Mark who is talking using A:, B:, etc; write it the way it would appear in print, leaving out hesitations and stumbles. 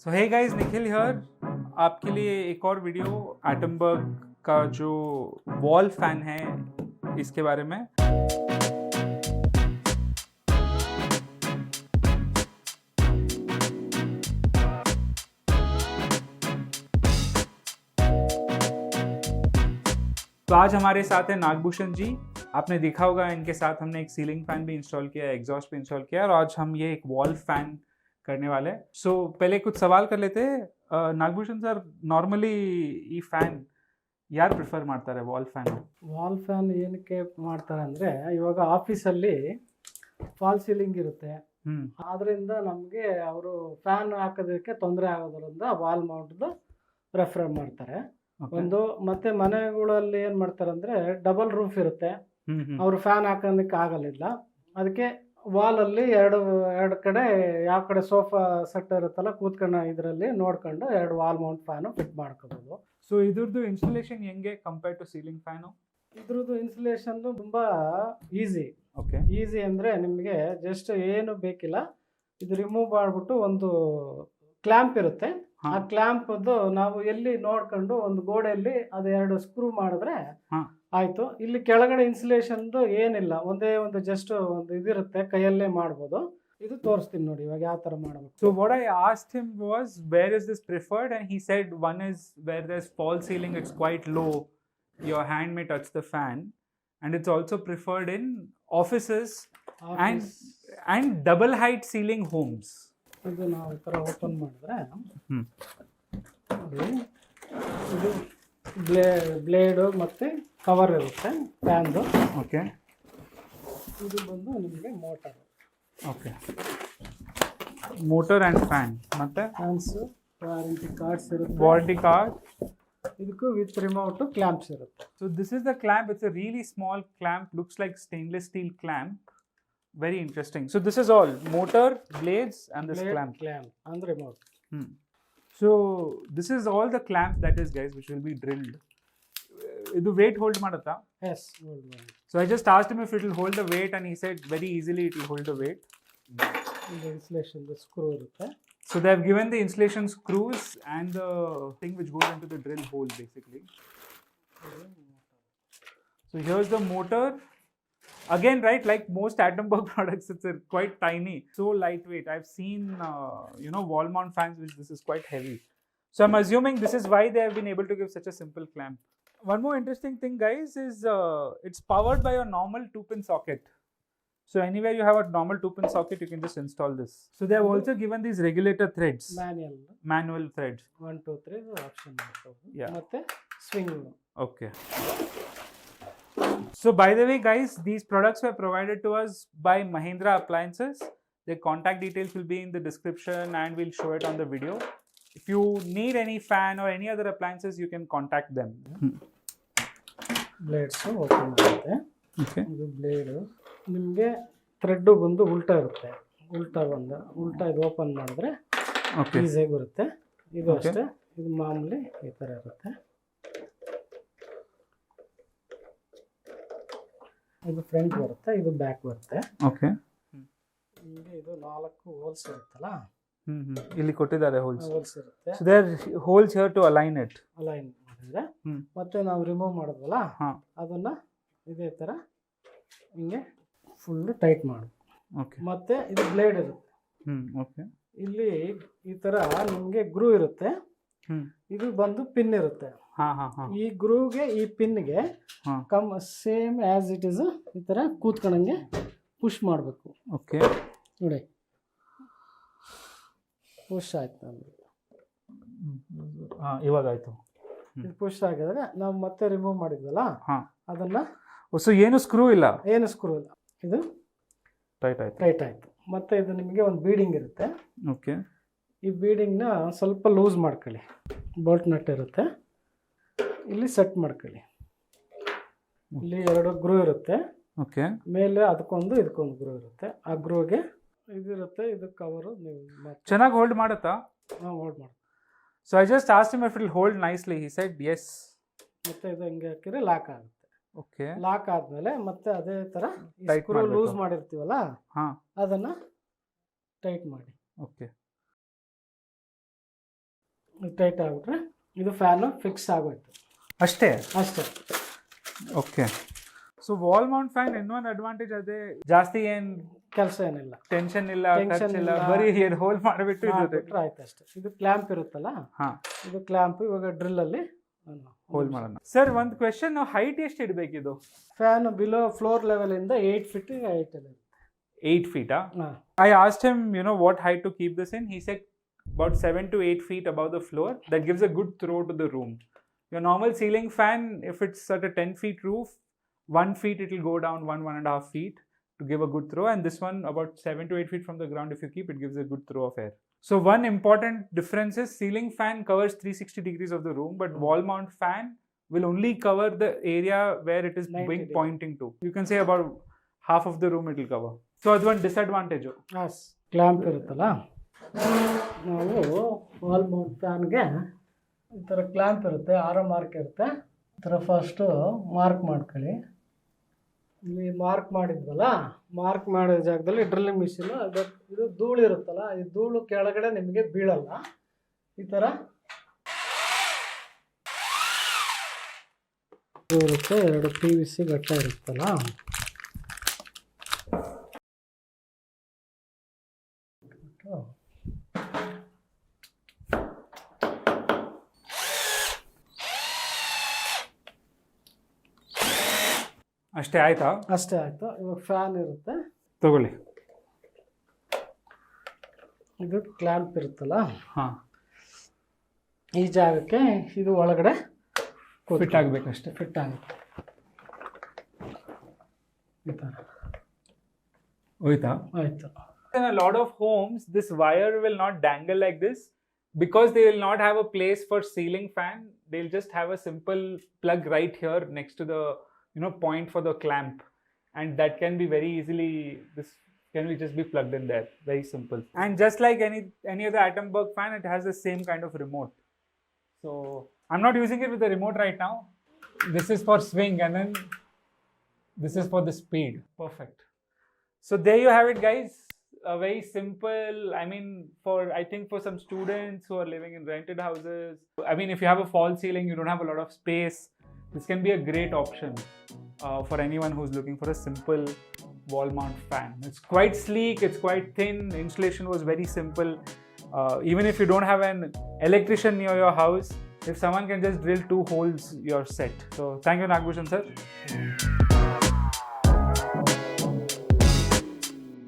A: So hey guys, Nikhil here आपके लिए एक और वीडियो एटमबर्ग का जो वॉल फैन है इसके बारे में। तो आज हमारे साथ है नागभूषण जी। आपने देखा होगा इनके साथ हमने एक सीलिंग फैन भी इंस्टॉल किया, एग्जॉस्ट भी इंस्टॉल किया और आज हम ये एक वॉल फैन करने वाले हैं। सो पहले कुछ सवाल कर लेते हैं। नागभूषण सर, ನಾರ್ಮಲಿ ಈ ಫ್ಯಾನ್ ಯಾರು ಪ್ರಿಫರ್ ಮಾಡ್ತಾರೆ ವಾಲ್ ಫ್ಯಾನ್
B: ಏನಕ್ಕೆ ಮಾಡ್ತಾರೆ ಅಂದರೆ, ಇವಾಗ ಆಫೀಸಲ್ಲಿ ಫಾಲ್ ಸೀಲಿಂಗ್ ಇರುತ್ತೆ, ಆದ್ರಿಂದ ನಮಗೆ ಅವರು ಫ್ಯಾನ್ ಹಾಕೋದಕ್ಕೆ ತೊಂದರೆ ಆಗೋದ್ರಿಂದ ವಾಲ್ ಮೌಂಟ್ದು ಪ್ರಿಫರ್ ಮಾಡ್ತಾರೆ. ಒಂದು ಮತ್ತೆ ಮನೆಗಳಲ್ಲಿ ಏನು ಮಾಡ್ತಾರೆ ಅಂದರೆ, ಡಬಲ್ ರೂಫ್ ಇರುತ್ತೆ, ಅವರು ಫ್ಯಾನ್ ಹಾಕೋದಕ್ಕೆ ಆಗಲಿಲ್ಲ, ಅದಕ್ಕೆ ವಾಲಲ್ಲಿ ಎರಡು ಕಡೆ ಯಾವ ಕಡೆ ಸೋಫಾ ಸೆಟ್ ಇರುತ್ತಲ್ಲ ಕೂತ್ಕೊಂಡು ಇದರಲ್ಲಿ ನೋಡ್ಕೊಂಡು ಎರಡು ವಾಲ್ ಮೌಂಟ್ ಫ್ಯಾನು ಫಿಟ್ ಮಾಡ್ಕೋಬೋದು.
A: ಸೊ ಇದ್ರದ್ದು ಇನ್ಸ್ಟಾಲೇಷನ್ ಹೆಂಗೆ ಕಂಪೇರ್ ಟು ಸೀಲಿಂಗ್ ಫ್ಯಾನು?
B: ಇದ್ರದ್ದು ಇನ್ಸ್ಟಾಲೇಷನ್ ತುಂಬ ಈಸಿ.
A: ಓಕೆ,
B: ಈಸಿ ಅಂದರೆ ನಿಮಗೆ ಜಸ್ಟ್ ಏನು ಬೇಕಿಲ್ಲ, ಇದು ರಿಮೂವ್ ಮಾಡಿಬಿಟ್ಟು ಒಂದು ಕ್ಲ್ಯಾಂಪ್ ಇರುತ್ತೆ, ಆ ಕ್ಲ್ಯಾಂಪ್ದು ನಾವು ಎಲ್ಲಿ ನೋಡ್ಕೊಂಡು ಒಂದು ಗೋಡೆಯಲ್ಲಿ ಅದು ಎರಡು ಸ್ಕ್ರೂ ಮಾಡಿದ್ರೆ ಆಯ್ತು. ಇಲ್ಲಿ ಕೆಳಗಡೆ ಇನ್ಸುಲೇಷನ್ದು ಏನಿಲ್ಲ, ಒಂದೇ ಒಂದು ಜಸ್ಟ್ ಒಂದು ಇದಿರುತ್ತೆ, ಕೈಯಲ್ಲೇ ಮಾಡ್ಬೋದು. ಇದು ತೋರಿಸ್ತೀನಿ ನೋಡಿ ಇವಾಗ ಯಾವ ತರ ಮಾಡಬೇಕು.
A: So what I asked him was, where is this preferred, and he said one is where there's false ceiling, it's quite low, your hand may touch the fan, and it's also preferred in offices and double height ceiling homes.
B: ಇದು ನಾವು ಈ ಥರ open ಮಾಡಿದ್ರೆ ನೋಡಿ, ಇದು blade ಮತ್ತು cover ಇರುತ್ತೆ ಫ್ಯಾನ್ದು.
A: Okay,
B: ಇದು ಬಂದು ನಿಮಗೆ motor.
A: Okay, motor and fan ಮತ್ತು
B: ಫ್ಯಾನ್ಸು, ವಾರಂಟಿ ಕಾರ್ಡ್ಸ್ ಇರುತ್ತೆ,
A: ವಾರಂಟಿ ಕಾರ್ಡ್,
B: ಇದಕ್ಕೂ ವಿತ್ ರಿಮೋಟ್ ಕ್ಲ್ಯಾಂಪ್ಸ್ ಇರುತ್ತೆ.
A: So this is the clamp. It's a really small clamp, looks like stainless steel clamp. Very interesting. So this is all motor, blades and this clamp
B: and remote.
A: So this is all the clamp that is, guys, which will be drilled. Idu weight hold madata?
B: Yes, hold.
A: So I just asked him if it will hold the weight, and he said very easily it will hold the weight.
B: The insulation, the screw irutte.
A: So they have given the insulation screws and the thing which goes into the drill hole basically. So here's the motor. Again, right, like most Attenberg products, it's quite tiny, so lightweight. I've seen, wall mount fans which this is quite heavy. So I'm assuming this is why they have been able to give such a simple clamp. One more interesting thing, guys, is it's powered by a normal 2-pin socket. So anywhere you have a normal 2-pin socket, you can just install this. So they have also given these regulator threads. Manual threads.
B: 1, 2, 3 option.
A: Yeah.
B: Matte swing.
A: Okay. So by the way, guys, these products were provided to us by Mahindra Appliances. Their contact details will be in the description and we'll show it on the video. If you need any fan or any other appliances, you can contact them.
B: Blades open ಮಾಡುತ್ತೆ.
A: Okay.
B: ಇದು blade ನಿಮಗೆ thread ಬಂದು ಉಲ್ಟಾ ಇರುತ್ತೆ, ಉಲ್ಟಾ ಇದು open ಮಾಡಿದ್ರೆ ಈಸಿಯಾಗಿ ಬರುತ್ತೆ. ಇದು ಅಷ್ಟೇ, ಇದು ಮಾಮೂಲಿ ಈ ಥರ ಇರುತ್ತೆ. ಇದು ಫ್ರಂಟ್ ಬರುತ್ತೆ, ಇದು ಬ್ಯಾಕ್ ಬರುತ್ತೆ.
A: ಓಕೆ,
B: ನಿಮಗೆ ಇದು 4 ಹೋಲ್ಸ್ ಇರುತ್ತಲ್ಲ,
A: ಇಲ್ಲಿ ಕೊಟ್ಟಿದ್ದಾರೆ ಹೋಲ್ಸ್
B: ಇರುತ್ತೆ.
A: So there holes here to align
B: ಮಾಡಿದ್ರೆ ಮತ್ತೆ ನಾವು ರಿಮೂವ್ ಮಾಡಿದ್ವಲ್ಲ, ಅದನ್ನ ಇದೇ ತರ ಹಿಂಗೆ ಫುಲ್ ಟೈಟ್ ಮಾಡಿ.
A: ಓಕೆ,
B: ಮತ್ತೆ ಇದು ಬ್ಲೇಡ್ ಇರುತ್ತೆ.
A: ಓಕೆ, ಇಲ್ಲಿ
B: ಈ ತರ ನಿಮಗೆ ಗ್ರೂ ಇರುತ್ತೆ, ಇದು ಬಂದು ಪಿನ್ ಇರುತ್ತೆ. ಈ ಗ್ರೂವ್ಗೆ ಈ ಪಿನ್ಗೆ ಸೇಮ್ ಆಸ್ ಇಟ್ ಇಸ್ ಈ ತರ ಕೂತ್ಕೊಂಡಂಗೆ ಪುಷ್ ಮಾಡಬೇಕು.
A: ಓಕೆ,
B: ನೋಡಿ ಪುಷ್ ಆಯ್ತು,
A: ಇವಾಗ ಆಯ್ತು.
B: ಇದು ಪುಷ್ ಆಗಿದ್ರೆ ನಾವು ಮತ್ತೆ ರಿಮೂವ್ ಮಾಡಿದ್ವಲ್ಲ ಅದನ್ನ.
A: ಸೊ ಏನು ಸ್ಕ್ರೂ ಇಲ್ಲ, ಇದು
B: ಟೈಟ್ ಆಯ್ತು. ಮತ್ತೆ ಇದು ನಿಮಗೆ ಒಂದು ಬೀಡಿಂಗ್ ಇರುತ್ತೆ.
A: ಓಕೆ,
B: ಈ ಬೀಡಿಂಗ್ನ ಸ್ವಲ್ಪ ಲೂಸ್ ಮಾಡ್ಕೊಳ್ಳಿ, ಬೋಲ್ಟ್ ನಟ್ ಇರುತ್ತೆ, ಇಲ್ಲಿ ಸೆಟ್ ಮಾಡ್ಕೊಳ್ಳಿ. ಇಲ್ಲಿ 2 ಗ್ರೂ ಇರುತ್ತೆ.
A: ಓಕೆ,
B: ಮೇಲೆ ಅದಕ್ಕೊಂದು ಇದಕ್ಕೊಂದು ಗ್ರೂ ಇರುತ್ತೆ. ಆ ಗ್ರೂಗೆ ಇದಿರುತ್ತೆ, ಇದು ಕವರು ನೀವು
A: ಚೆನ್ನಾಗಿ ಹೋಲ್ಡ್ ಮಾಡುತ್ತಾ?
B: ಹೋಲ್ಡ್ ಮಾಡಿ.
A: So I just asked him if it will hold nicely. He said Yes.
B: ಮತ್ತೆ ಇದು ಹಿಂಗೆ ಹಾಕಿದ್ರೆ ಲಾಕ್ ಆಗುತ್ತೆ.
A: ಓಕೆ,
B: ಲಾಕ್ ಆದ್ಮೇಲೆ ಮತ್ತೆ ಅದೇ ತರ ಸ್ಕ್ರೂ ಲೂಸ್ ಮಾಡಿರ್ತೀವಲ್ಲ ಅದನ್ನ ಟೈಟ್ ಮಾಡಿ.
A: ಓಕೆ,
B: ಟೈಟ್ ಆಗಿಬಿಟ್ರೆ ಇದು ಫ್ಯಾನು ಫಿಕ್ಸ್ ಆಗೋಯ್ತು
A: ಅಷ್ಟೇ.
B: ಅಷ್ಟೇ.
A: Okay. So wall Mount fan ಇನ್ನೊಂದು ಅಡ್ವಾಂಟೇಜ್ ಅದೇ, ಜಾಸ್ತಿ ಏನು
B: ಕೆಲಸ ಏನಿಲ್ಲ,
A: ಟೆನ್ಷನ್ ಇಲ್ಲ,
B: Tension
A: ಖರ್ಚಿಲ್ಲ,
B: ಇಲ್ಲ.
A: ಬರೀ ಏನು ಹೋಲ್ ಮಾಡಿಬಿಟ್ಟು ಇದು
B: ಮಾಡ್ಬಿಟ್ರೆ ಆಯ್ತು ಅಷ್ಟೇ. ಇದು ಕ್ಲ್ಯಾಂಪ್ ಇರುತ್ತಲ್ಲ,
A: ಹಾಂ,
B: ಇದು ಕ್ಲ್ಯಾಂಪ್ ಇವಾಗ ಡ್ರಿಲ್ಲಲ್ಲಿ
A: ಹೋಲ್ ಮಾಡೋಣ. ಸರ್ ಒಂದು ಕ್ವೆಶನ್, ಹೈಟ್ ಎಷ್ಟು ಇಡಬೇಕಿದು?
B: ಫ್ಯಾನ್ ಬಿಲೋ ಫ್ಲೋರ್ ಲೆವೆಲಿಂದ 8 feet ಹೈಟ್ ಇದೆ.
A: 8 feet?
B: ಹಾಂ.
A: I asked him, what height to keep this in. He said about 7 to 8 feet above the floor. That gives a good throw to the room. Your normal ceiling fan, if it's at a 10 feet roof, 1 feet it will go down 1.5 feet to give a good throw. And this one about 7 to 8 feet from the ground, if you keep, it gives a good throw of air. So one important difference is ceiling fan covers 360 degrees of the room, but wall mount fan will only cover the area where it is
B: 90 degrees.
A: pointing to. You can say about half of the room it will cover. So that's one disadvantage.
B: Clamp ಇರುತ್ತಲ್ಲ, ನಾವು wall Mount ಫ್ಯಾನ್ಗೆ ಈ ಥರ clamp ಇರುತ್ತೆ, arrow mark ಇರುತ್ತೆ. ಈ ಥರ first mark ಮಾಡ್ಕೊಳ್ಳಿ. ಇಲ್ಲಿ ಮಾರ್ಕ್ ಮಾಡಿದ್ವಲ್ಲ, ಮಾರ್ಕ್ ಮಾಡಿದ ಜಾಗದಲ್ಲಿ ಡ್ರಿಲ್ಲಿಂಗ್ ಮಿಷಿನ್, ಇದು ಧೂಳು ಇರುತ್ತಲ್ಲ, ಈ ಧೂಳು ಕೆಳಗಡೆ ನಿಮಗೆ ಬೀಳಲ್ಲ. ಈ ಥರ ಇರುತ್ತೆ, 2 PVC ಗಟ್ಟ ಇರುತ್ತಲ್ಲ,
A: ಅಷ್ಟೇ ಆಯ್ತಾ?
B: ಅಷ್ಟೇ ಆಯಿತು. ಇವಾಗ ಫ್ಯಾನ್ ಇರುತ್ತೆ,
A: ತಗೊಳ್ಳಿ.
B: ಇದು ಕ್ಲ್ಯಾಂಪ್ ಇರುತ್ತಲ್ಲ,
A: ಹಾಂ,
B: ಈ ಜಾಗಕ್ಕೆ ಇದು ಒಳಗಡೆ
A: ಫಿಟ್ ಆಗಬೇಕಷ್ಟೇ.
B: ಫಿಟ್ ಆಗುತ್ತೆ ಈ ಥರ.
A: ಹೋಯ್ತಾ?
B: ಆಯಿತು.
A: In a lot of homes, this wire will not dangle like this because they will not have a place for ceiling fan. They'll just have a simple plug right here next to the point for the clamp, and that can be very easily, this can be just be plugged in there, very simple. And just like any other Atomberg fan, it has the same kind of remote. So I'm not using it with the remote right now. This is for swing, and then this is for the speed. Perfect. So there you have it, guys. A very simple, I think for some students who are living in rented houses, if you have a false ceiling, you don't have a lot of space, this can be a great option for anyone who's looking for a simple wall mount fan. It's quite sleek, it's quite thin, installation was very simple. Even if you don't have an electrician near your house, if someone can just drill 2 holes, you're set. So thank you, Nagbhushan sir.